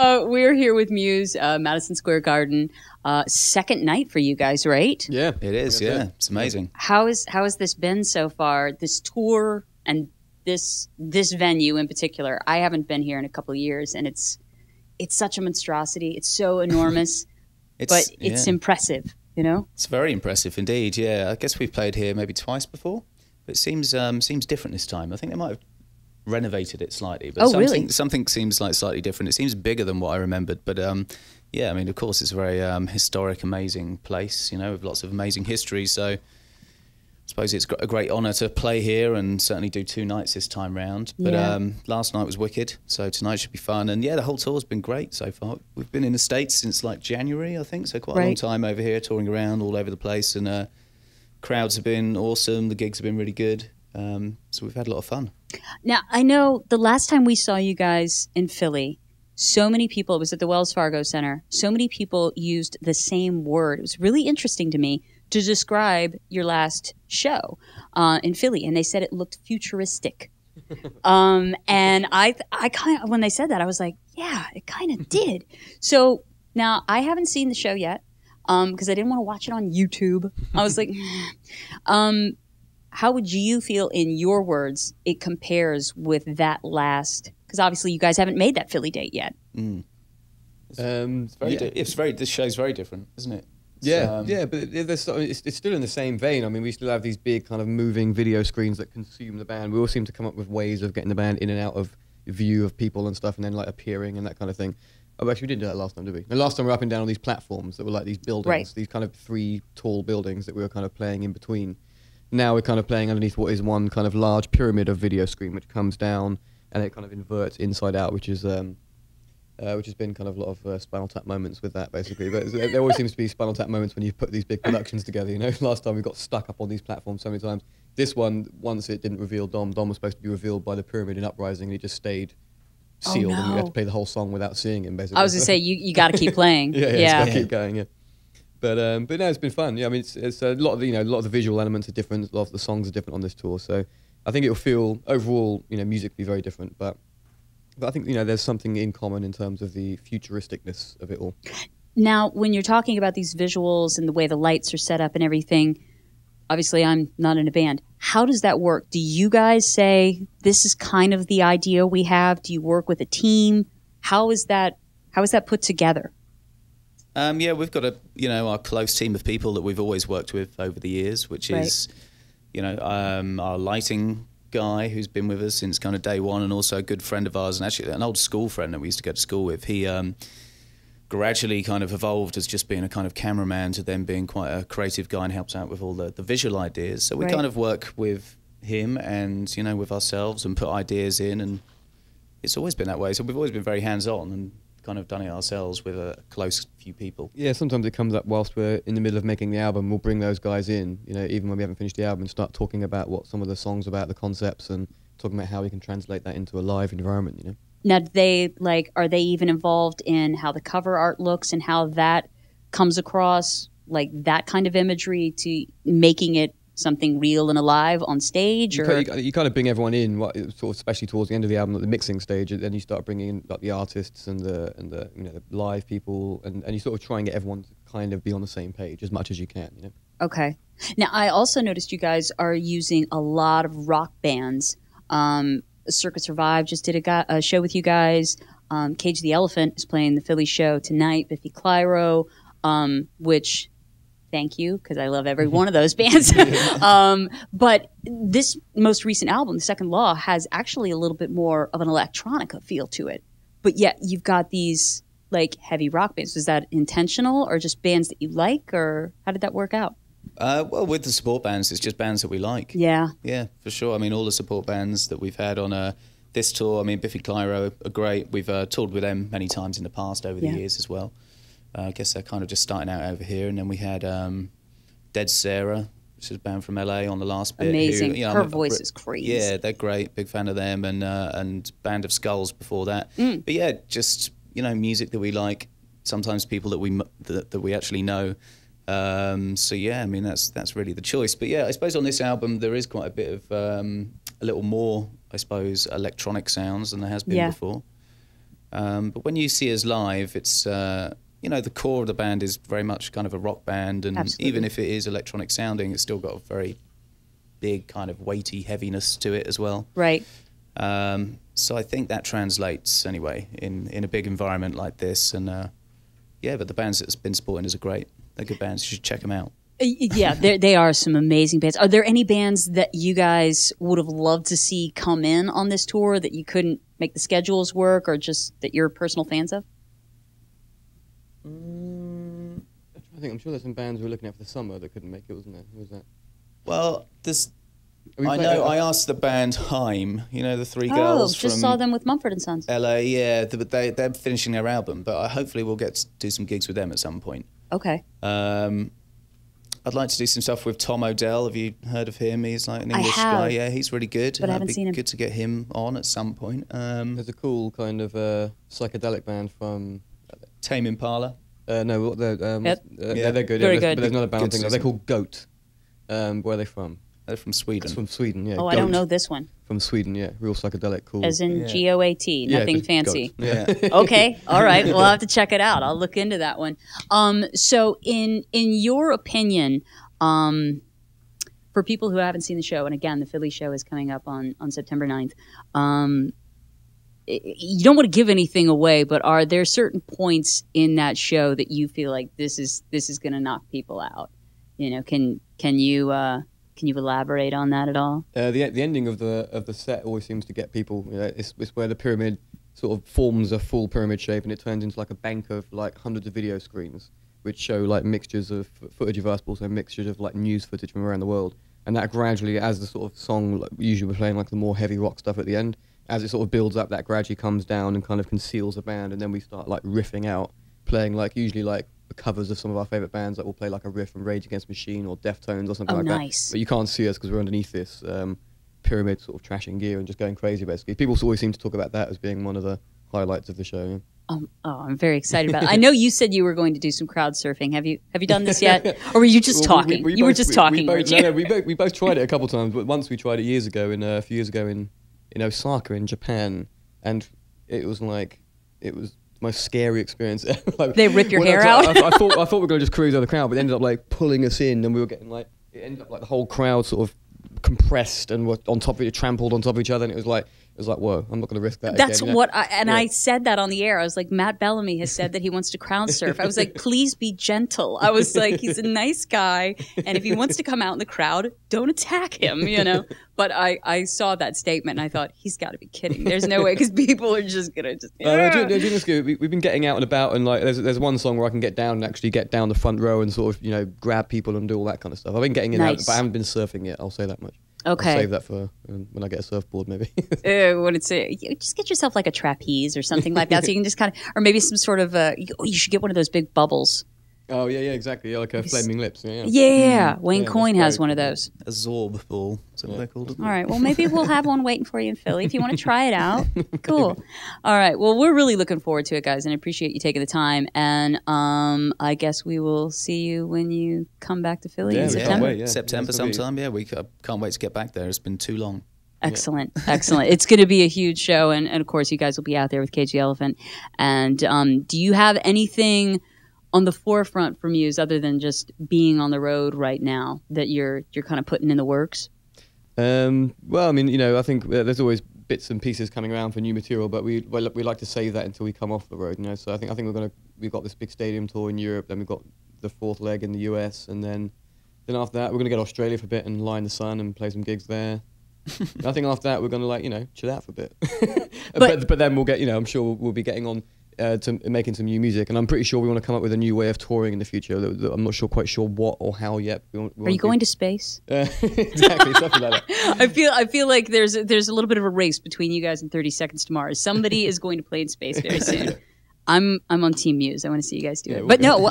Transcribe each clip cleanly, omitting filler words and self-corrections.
We're here with Muse, Madison Square Garden. Second night for you guys, right? Yeah, it is. Yeah, it's amazing. How has this been so far? This tour and this venue in particular. I haven't been here in a couple of years, and it's such a monstrosity. It's so enormous, but it's impressive. You know, it's very impressive indeed. Yeah, I guess we've played here maybe twice before, but it seems different this time. I think they might have renovated it slightly, but something seems like slightly different. It seems bigger than what I remembered, but yeah, I mean, of course, it's a very historic, amazing place, you know, with lots of amazing history. So I suppose it's a great honour to play here and certainly do 2 nights this time round. But last night was wicked, so tonight should be fun. And yeah, the whole tour's been great so far. We've been in the States since like January, I think, so quite a long time over here, touring around all over the place. And crowds have been awesome. The gigs have been really good. So we've had a lot of fun. Now, I know the last time we saw you guys in Philly, so many people, it was at the Wells Fargo Center, so many people used the same word. It was really interesting to me to describe your last show in Philly, and they said it looked futuristic. And I kind of, when they said that, I was like, yeah, it kind of did. So now I haven't seen the show yet because I didn't want to watch it on YouTube. I was like, how would you feel, in your words, it compares with that last? Because obviously you guys haven't made that Philly date yet. This show's very different, isn't it? Yeah, but it's still in the same vein. I mean, we still have these big kind of moving video screens that consume the band. We all seem to come up with ways of getting the band in and out of view of people and stuff, and then like appearing and that kind of thing. Oh, actually, we didn't do that last time, did we? The last time we were up and down on these platforms that were like these buildings, these kind of 3 tall buildings that we were kind of playing in between. Now we're kind of playing underneath what is one kind of large pyramid of video screen, which comes down and it kind of inverts inside out, which has been kind of a lot of Spinal Tap moments with that, basically. But there always seems to be Spinal Tap moments when you put these big productions together. You know, last time we got stuck up on these platforms so many times. This one, once it didn't reveal Dom was supposed to be revealed by the pyramid in Uprising, and he just stayed sealed, and we had to play the whole song without seeing him, basically. I was going to say, you got to keep playing. yeah, it's got to keep going, yeah. But no, it's been fun. Yeah, I mean, it's a lot of a lot of the visual elements are different. A lot of the songs are different on this tour. So I think it'll feel overall, musically very different. But I think there's something in common in terms of the futuristicness of it all. Now, when you're talking about these visuals and the way the lights are set up and everything, obviously I'm not in a band. How does that work? Do you guys say this is kind of the idea we have? Do you work with a team? How is that put together? Yeah, we've got our close team of people that we've always worked with over the years, which is, our lighting guy who's been with us since kind of day one, and also a good friend of ours, and actually an old school friend that we used to go to school with. He gradually kind of evolved as just being a kind of cameraman to then being quite a creative guy and helps out with all the visual ideas. So we kind of work with him and, with ourselves and put ideas in, and it's always been that way. So we've always been very hands-on and kind of done it ourselves with a close few people. Yeah, sometimes it comes up whilst we're in the middle of making the album. We'll bring those guys in, even when we haven't finished the album, and start talking about what some of the songs are about, the concepts, and talking about how we can translate that into a live environment, Now, are they even involved in how the cover art looks and how that comes across, like that kind of imagery, to making it something real and alive on stage? You kind of bring everyone in, sort of, especially towards the end of the album, at the mixing stage, and then you start bringing in like the artists and the the live people, and you sort of try and get everyone to kind of be on the same page as much as you can. Okay. Now, I also noticed you guys are using a lot of rock bands. Circuit Survive just did a show with you guys. Cage the Elephant is playing the Philly show tonight. Biffy Clyro, which, thank you, because I love every one of those bands. But this most recent album, The Second Law, has actually a little bit more of an electronica feel to it. But yet you've got these like heavy rock bands. Was that intentional, or just bands that you like, or how did that work out? Well, with the support bands, it's just bands that we like. Yeah. Yeah, for sure. I mean, all the support bands that we've had on this tour, I mean, Biffy Clyro are great. We've toured with them many times in the past over the years as well. I guess they're kind of just starting out over here. And then we had Dead Sarah, which is a band from LA, on the last bit. Amazing. Her voice is crazy. Yeah, they're great. Big fan of them. And Band of Skulls before that. But yeah, just, music that we like. Sometimes people that we actually know. So yeah, I mean, that's really the choice. But yeah, I suppose on this album there is quite a bit of a little more, I suppose, electronic sounds than there has been before. But when you see us live, it's you know, the core of the band is very much kind of a rock band, and Absolutely. even if it is electronic sounding, it's still got a very big kind of weighty heaviness to it as well. Right. So I think that translates anyway in a big environment like this, and yeah, but the bands that's been supporting us are great. They're good bands. You should check them out. Yeah, they are some amazing bands. Are there any bands that you guys would have loved to see come in on this tour that you couldn't make the schedules work, or just that you're personal fans of? I think I'm sure there's some bands we were looking at for the summer that couldn't make it, wasn't there? Who was that? Well, I asked the band Haim, you know, the three girls just from saw them with Mumford and Sons. LA, yeah, they're finishing their album, but hopefully we'll get to do some gigs with them at some point. Okay. I'd like to do some stuff with Tom Odell. Have you heard of him? He's like an English have, guy. Yeah, he's really good. but I haven't seen him. Good to get him on at some point. There's a cool kind of psychedelic band from Tame Impala. No, they're good. Very good. But there's another band thing. They're system. called Goat. Where are they from? They're from Sweden. It's from Sweden, yeah. Oh, Goat. I don't know this one. From Sweden, yeah. Real psychedelic, cool. As in Yeah. G-O-A-T, Yeah, nothing just fancy. Goat. Yeah. Okay, all right. We'll have to check it out. I'll look into that one. So in your opinion, for people who haven't seen the show, and again, the Philly show is coming up on September 9th, you don't want to give anything away, but are there certain points in that show that you feel like this is going to knock people out? You know, can you elaborate on that at all? The ending of the set always seems to get people. You know, it's where the pyramid sort of forms a full pyramid shape, and it turns into like a bank of like hundreds of video screens, which show like mixtures of footage of us, but also mixtures of like news footage from around the world. And that gradually, as the sort of song, like, usually we're playing like the more heavy rock stuff at the end, as it sort of builds up, that gradually comes down and kind of conceals the band, and then we start like riffing out, playing like usually like the covers of some of our favorite bands. Like we'll play like a riff from Rage Against the Machine or Deftones or something like nice. that. But you can't see us because we're underneath this pyramid sort of trashing gear and just going crazy basically. People always seem to talk about that as being one of the highlights of the show. Yeah. I'm very excited about it. I know you said you were going to do some crowd surfing. Have you done this yet, or were you just talking? You were just talking, weren't you? No, we both tried it a couple times, but once we tried it years ago, a few years ago in Osaka in Japan, and it was the most scary experience ever. Like, they rip your hair out. I thought we were going to just cruise over the crowd, but it ended up like pulling us in, and we were getting like, it ended up like the whole crowd sort of compressed and were on top of it, trampled on top of each other, and it was like, whoa, I'm not going to risk that. That's again. what I said that on the air. I was like, Matt Bellamy has said that he wants to crowd surf. I was like, please be gentle. I was like, he's a nice guy, and if he wants to come out in the crowd, don't attack him, you know. But I saw that statement and I thought, he's got to be kidding. There's no way, because people are just gonna just. During this gig, we've been getting out and about, and like there's one song where I can get down and actually get down the front row and sort of grab people and do all that kind of stuff. I've been getting in and out, but I haven't been surfing yet. I'll say that much. Okay. I'll save that for when I get a surfboard, maybe. What it's just get yourself like a trapeze or something like that, so you can just kind of, or maybe some sort of you should get one of those big bubbles. Oh yeah, exactly. Yeah, like a flaming lips. Yeah. Yeah. Wayne Coyne has one of those. A Zorb ball. Is that what they're called? All right. Well, maybe we'll have one waiting for you in Philly if you want to try it out. Cool. All right. Well, we're really looking forward to it, guys, and I appreciate you taking the time. And I guess we will see you when you come back to Philly in September. September sometime. Yeah, we can't wait to get back there. It's been too long. Excellent. Excellent. It's going to be a huge show. And of course, you guys will be out there with Cage the Elephant. And do you have anything on the forefront for Muse other than just being on the road right now that you're kind of putting in the works? Well, I mean, I think there's always bits and pieces coming around for new material, but we like to save that until we come off the road. So I think we've got this big stadium tour in Europe, then we've got the fourth leg in the US, and then after that we're going to go to Australia for a bit and lie in the sun and play some gigs there. I think after that we're going to chill out for a bit. but then we'll get, I'm sure we'll be getting on to making some new music, and I'm pretty sure we want to come up with a new way of touring in the future. I'm not quite sure what or how yet. Are you going to space? Exactly, something like that. I feel like there's a little bit of a race between you guys and 30 Seconds to Mars. Somebody is going to play in space very soon. I'm on Team Muse. I want to see you guys do it. But no,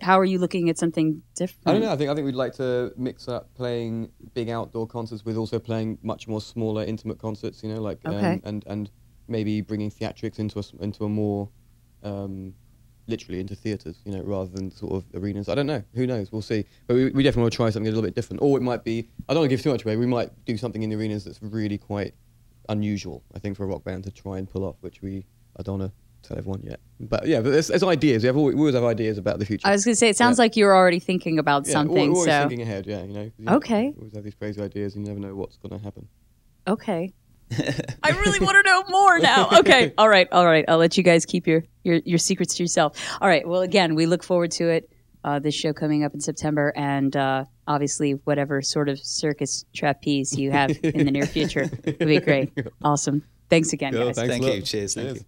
how are you looking at something different? I don't know. I think we'd like to mix up playing big outdoor concerts with also playing much more smaller, intimate concerts. And maybe bringing theatrics into a more literally into theatres, rather than sort of arenas. I don't know. Who knows? We'll see. But we definitely want to try something a little bit different. Or it might be, I don't want to give too much away, we might do something in the arenas that's really quite unusual, I think, for a rock band to try and pull off, which I don't want to tell everyone yet. But yeah, but there's ideas. We always have ideas about the future. I was going to say, it sounds like you're already thinking about something. We're always thinking ahead, Okay. We always have these crazy ideas and you never know what's going to happen. Okay. I really want to know more now. Okay. All right. I'll let you guys keep your secrets to yourself. All right. Well, again, we look forward to it. This show coming up in September, and obviously whatever sort of circus trapeze you have in the near future would be great. Awesome. Thanks again, guys. Thank you. Cheers. Thank you.